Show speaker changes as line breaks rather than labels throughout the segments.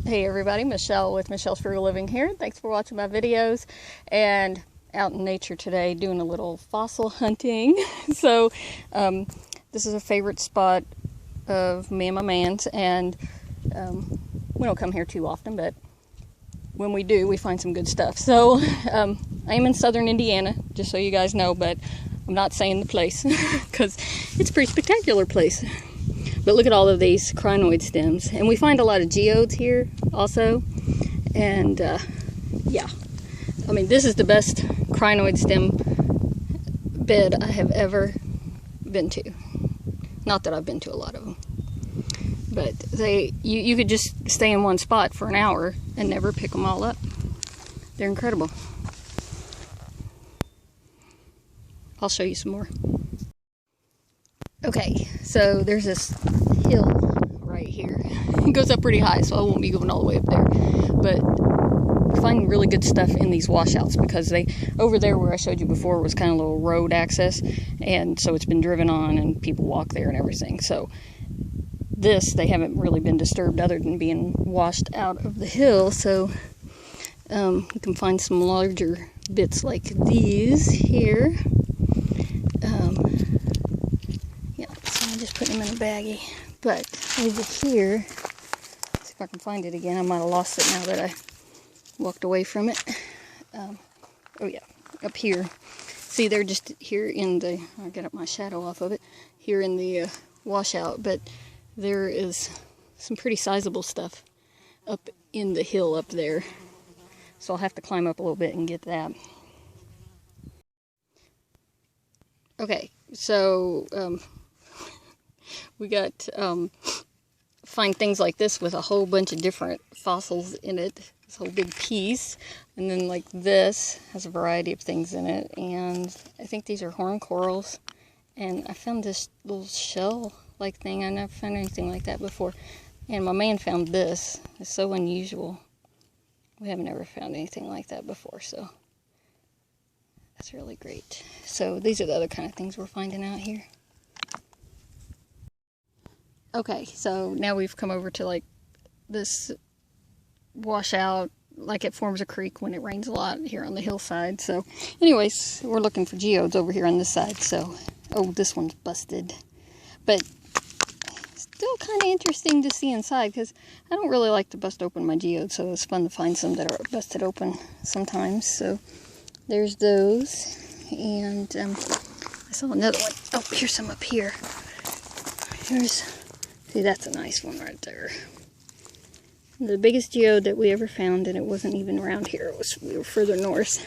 Hey everybody, Michelle with Michelle's Frugal Living here. Thanks for watching my videos. And out in nature today doing a little fossil hunting. So this is a favorite spot of me and my man's, and we don't come here too often, but when we do, we find some good stuff. So I am in southern Indiana, just so you guys know, but I'm not saying the place because it's a pretty spectacular place. But look at all of these crinoid stems, and we find a lot of geodes here also. And yeah, I mean, this is the best crinoid stem bed I have ever been to. Not that I've been to a lot of them, but you could just stay in one spot for an hour and never pick them all up. They're incredible. I'll show you some more. Okay, so there's this hill right here. It goes up pretty high, so I won't be going all the way up there. But we find really good stuff in these washouts because over there where I showed you before was kind of a little road access, and so it's been driven on and people walk there and everything. So they haven't really been disturbed other than being washed out of the hill. So you can find some larger bits like these here. Just putting them in a baggie. But over here, see if I can find it again. I might have lost it now that I walked away from it. Oh yeah, up here. See, they're just here in the, I'll get up my shadow off of it, here in the washout, but there is some pretty sizable stuff up in the hill up there. So I'll have to climb up a little bit and get that. Okay, so we got find things like this with a whole bunch of different fossils in it. This whole big piece, and then like this has a variety of things in it. And I think these are horn corals. And I found this little shell-like thing. I never found anything like that before. And my man found this. It's so unusual. We haven't ever found anything like that before, so that's really great. So these are the other kind of things we're finding out here. Okay, so now we've come over to like this washout, like it forms a creek when it rains a lot here on the hillside. So anyways, we're looking for geodes over here on this side. So, oh, this one's busted. But still kind of interesting to see inside because I don't really like to bust open my geodes, so it's fun to find some that are busted open sometimes. So there's those. And I saw another one. Oh, here's some up here. See, that's a nice one right there. The biggest geode that we ever found, and it wasn't even around here. We were further north.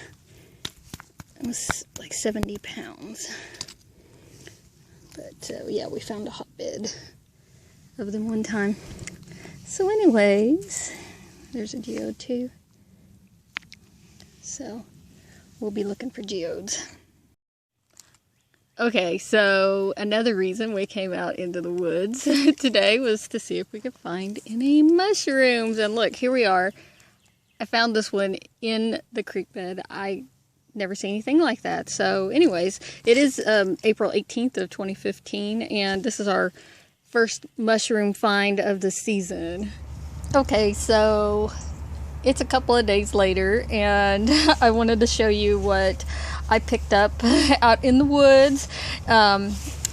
It was like 70 pounds. But yeah, we found a hotbed of them one time. So anyways, there's a geode too. So we'll be looking for geodes. Okay, so another reason we came out into the woods today was to see if we could find any mushrooms. And look, here we are. I found this one in the creek bed. I never seen anything like that. So anyways, it is April 18th of 2015, and this is our first mushroom find of the season. Okay, so it's a couple of days later, and I wanted to show you what I picked up out in the woods.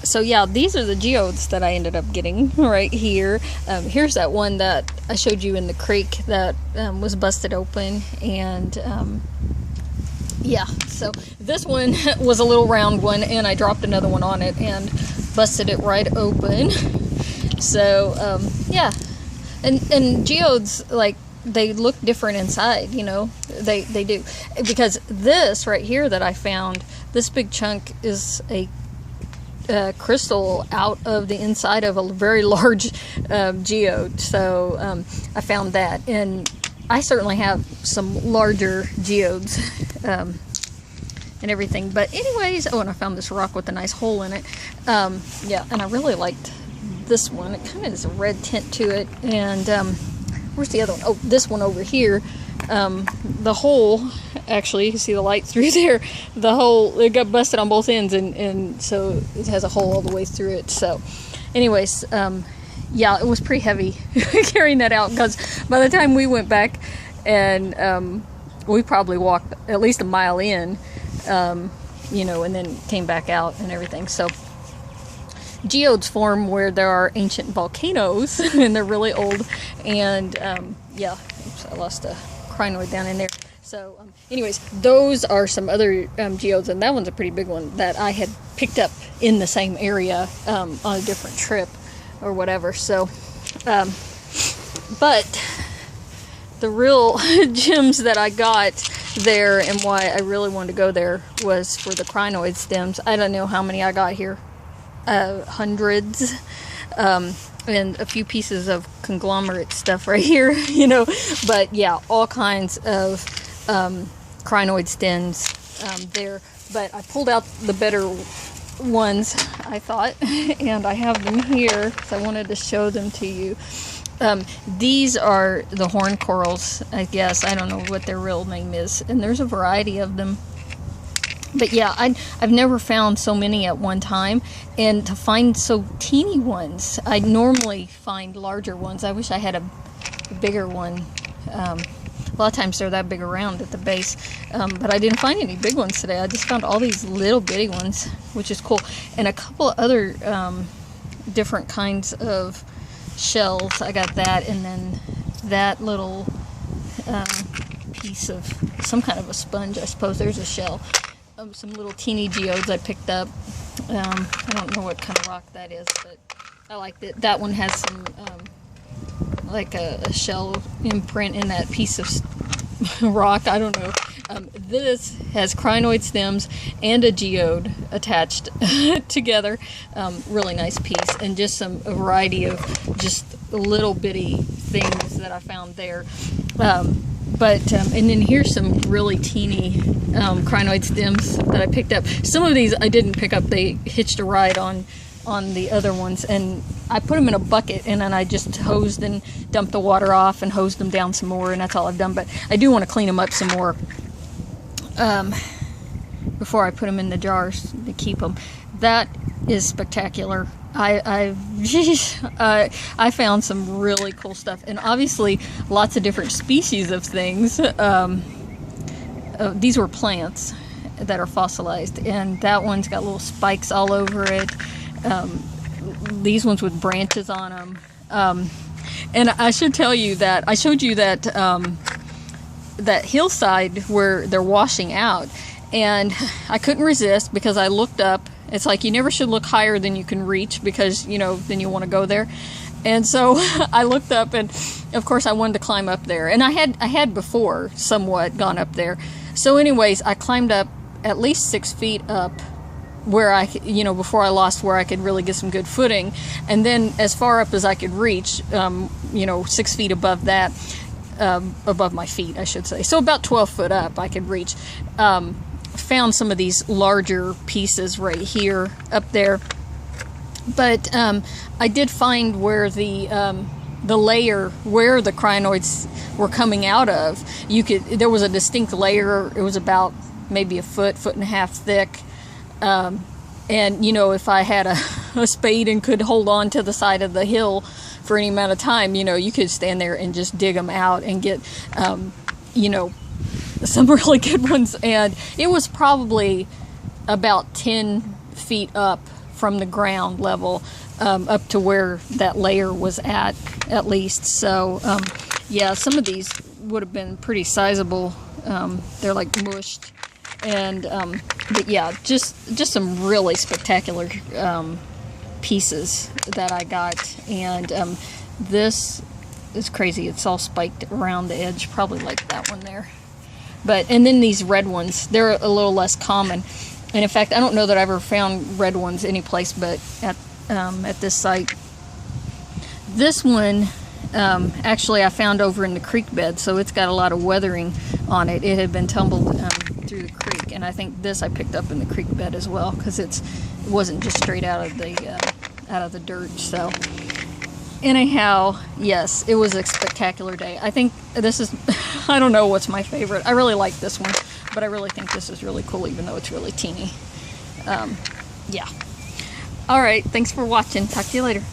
So yeah, these are the geodes that I ended up getting right here. Here's that one that I showed you in the creek that was busted open. And yeah, so this one was a little round one, and I dropped another one on it and busted it right open. So yeah, and geodes, like, they look different inside, you know, they do, because this right here that I found, this big chunk is a crystal out of the inside of a very large geode. So I found that, and I certainly have some larger geodes and everything. But anyways, oh, and I found this rock with a nice hole in it. Yeah, and I really liked this one. It kind of has a red tint to it. And where's the other one? Oh, this one over here. The hole, actually, you can see the light through there. The hole, it got busted on both ends, and so it has a hole all the way through it. So anyways, yeah, it was pretty heavy carrying that out, because by the time we went back, and we probably walked at least a mile in, you know, and then came back out and everything. So geodes form where there are ancient volcanoes and they're really old. And yeah, oops, I lost a crinoid down in there. So anyways, those are some other geodes, and that one's a pretty big one that I had picked up in the same area on a different trip or whatever. So but the real gems that I got there, and why I really wanted to go there, was for the crinoid stems. I don't know how many I got here, hundreds, and a few pieces of conglomerate stuff right here, you know. But yeah, all kinds of crinoid stems there. But I pulled out the better ones, I thought, and I have them here, so I wanted to show them to you. These are the horn corals, I guess. I don't know what their real name is, and there's a variety of them. But yeah, I've never found so many at one time, and to find so teeny ones. I normally find larger ones. I wish I had a bigger one. A lot of times they're that big around at the base, but I didn't find any big ones today. I just found all these little bitty ones, which is cool, and a couple of other different kinds of shells. I got that, and then that little piece of some kind of a sponge, I suppose. There's a shell. Some little teeny geodes I picked up. I don't know what kind of rock that is, but I liked it. That one has some like a shell imprint in that piece of rock. I don't know. This has crinoid stems and a geode attached together. Really nice piece, and just a variety of just little bitty things that I found there. And then here's some really teeny crinoid stems that I picked up. Some of these I didn't pick up. They hitched a ride on the other ones, and I put them in a bucket, and then I just hosed and dumped the water off and hosed them down some more, and that's all I've done. But I do want to clean them up some more before I put them in the jars to keep them. That is spectacular. I found some really cool stuff, and obviously lots of different species of things. These were plants that are fossilized, and that one's got little spikes all over it. These ones with branches on them. And I should tell you that I showed you that that hillside where they're washing out, and I couldn't resist because I looked up. It's like you never should look higher than you can reach, because, you know, then you want to go there. And so I looked up, and of course I wanted to climb up there. And I had before somewhat gone up there. So anyways, I climbed up at least 6 feet up, where I, you know, before I lost where I could really get some good footing. And then as far up as I could reach, you know, 6 feet above that, above my feet, I should say. So about 12 foot up I could reach. Found some of these larger pieces right here up there, but I did find where the layer where the crinoids were coming out of. There was a distinct layer. It was about maybe a foot and a half thick, and you know, if I had a spade and could hold on to the side of the hill for any amount of time, you know, you could stand there and just dig them out and get you know, some really good ones. And it was probably about 10 feet up from the ground level, up to where that layer was at least. So yeah, some of these would have been pretty sizable. They're like mushed, and but yeah, just some really spectacular pieces that I got. And this is crazy. It's all spiked around the edge, probably like that one there. And then these red ones, they're a little less common. And in fact, I don't know that I ever found red ones anyplace but at this site. This one, actually I found over in the creek bed, so it's got a lot of weathering on it. It had been tumbled through the creek, and I think this I picked up in the creek bed as well, because it wasn't just straight out of the dirt. So anyhow, yes, it was a spectacular day. I think this is, I don't know what's my favorite. I really like this one, but I really think this is really cool, even though it's really teeny. Yeah. All right, thanks for watching. Talk to you later.